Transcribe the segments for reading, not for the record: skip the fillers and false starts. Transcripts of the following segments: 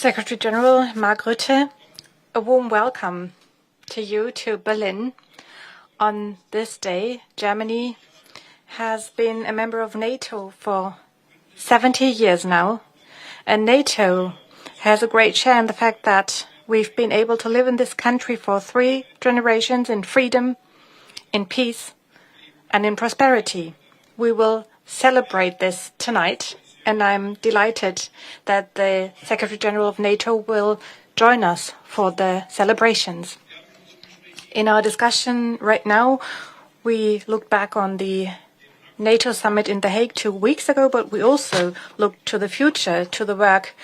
Secretary General Mark Rutte, a warm welcome to you to Berlin. On this day, Germany has been a member of NATO for 70 years now, and NATO has a great share in the fact that we've been able to live in this country for 3 generations in freedom, in peace, and in prosperity. We will celebrate this tonight, and I'm delighted that the Secretary General of NATO will join us for the celebrations. In our discussion right now, we look back on the NATO summit in The Hague 2 weeks ago, but we also look to the future, to the work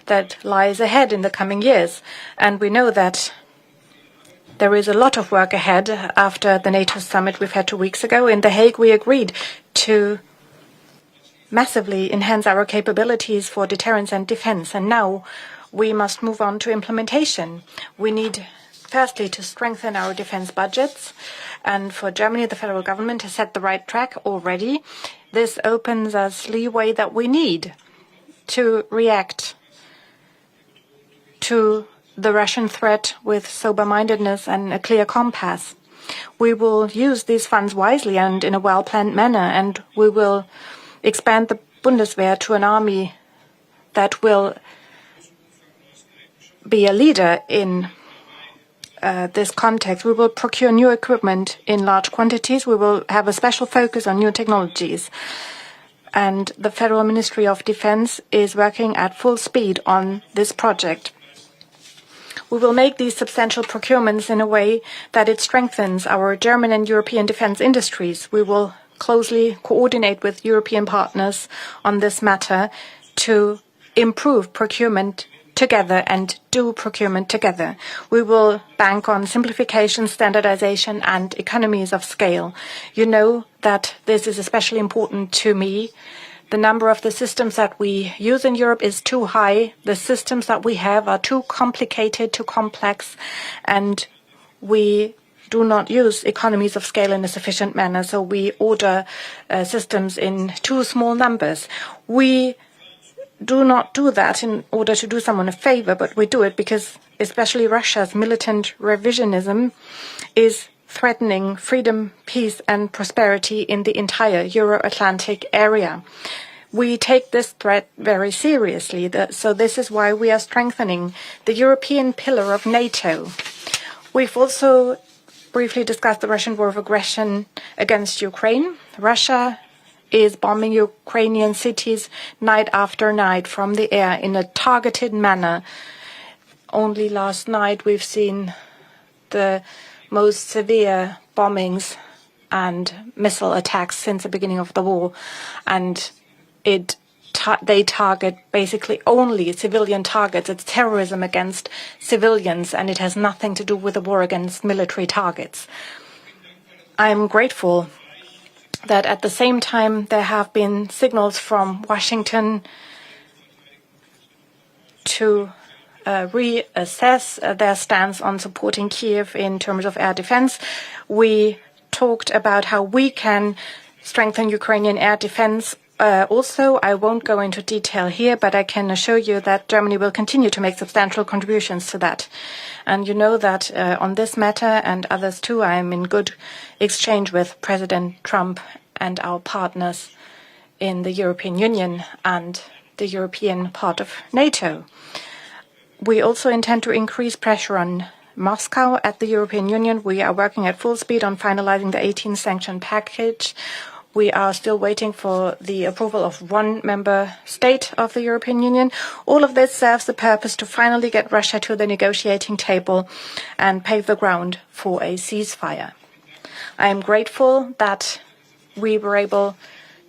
that lies ahead in the coming years. And we know that there is a lot of work ahead after the NATO summit we've had 2 weeks ago. In The Hague, we agreed to massively enhance our capabilities for deterrence and defense. And now we must move on to implementation. We need, firstly, to strengthen our defense budgets. And for Germany, the federal government has set the right track already. This opens us leeway that we need to react to the Russian threat with sober-mindedness and a clear compass. We will use these funds wisely and in a well-planned manner, and we will expand the Bundeswehr to an army that will be a leader in this context. We will procure new equipment in large quantities. We will have a special focus on new technologies. And the Federal Ministry of Defense is working at full speed on this project. We will make these substantial procurements in a way that it strengthens our German and European defense industries. We will closely coordinate with European partners on this matter to improve procurement together and do procurement together. We will bank on simplification, standardization, and economies of scale. You know that this is especially important to me. The number of the systems that we use in Europe is too high. The systems that we have are too complicated, too complex, and we do not use economies of scale in a sufficient manner, so we order systems in too small numbers. We do not do that in order to do someone a favor, but we do it because especially Russia's militant revisionism is threatening freedom, peace, and prosperity in the entire Euro-Atlantic area. We take this threat very seriously, so this is why we are strengthening the European pillar of NATO. We've also briefly discussed the Russian war of aggression against Ukraine. Russia is bombing Ukrainian cities night after night from the air in a targeted manner. Only last night we've seen the most severe bombings and missile attacks since the beginning of the war, and they target basically only civilian targets. It's terrorism against civilians, and it has nothing to do with the war against military targets. I'm grateful that at the same time there have been signals from Washington to reassess their stance on supporting Kiev in terms of air defense. We talked about how we can strengthen Ukrainian air defense. Also, I won't go into detail here, but I can assure you that Germany will continue to make substantial contributions to that. And you know that on this matter and others too, I am in good exchange with President Trump and our partners in the European Union and the European part of NATO. We also intend to increase pressure on Moscow at the European Union. We are working at full speed on finalizing the 18th sanction package. We are still waiting for the approval of one member state of the European Union. All of this serves the purpose to finally get Russia to the negotiating table and pave the ground for a ceasefire. I am grateful that we were able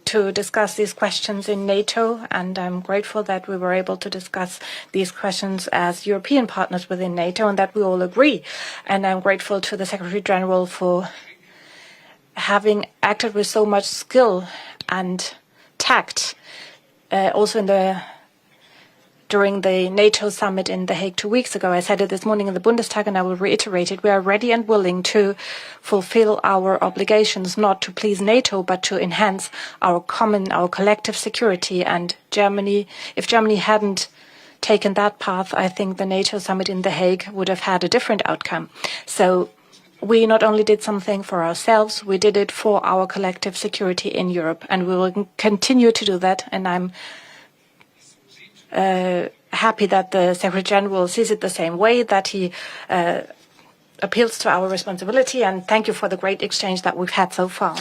to discuss these questions in NATO, and I'm grateful that we were able to discuss these questions as European partners within NATO and that we all agree. And I'm grateful to the Secretary General for having acted with so much skill and tact, also during the NATO summit in The Hague 2 weeks ago. I said it this morning in the Bundestag, and I will reiterate it. We are ready and willing to fulfill our obligations, not to please NATO, but to enhance our collective security. And if Germany hadn't taken that path, I think the NATO summit in The Hague would have had a different outcome. So we not only did something for ourselves, we did it for our collective security in Europe, and we will continue to do that. And I'm happy that the Secretary General sees it the same way, that he appeals to our responsibility, and thank you for the great exchange that we've had so far.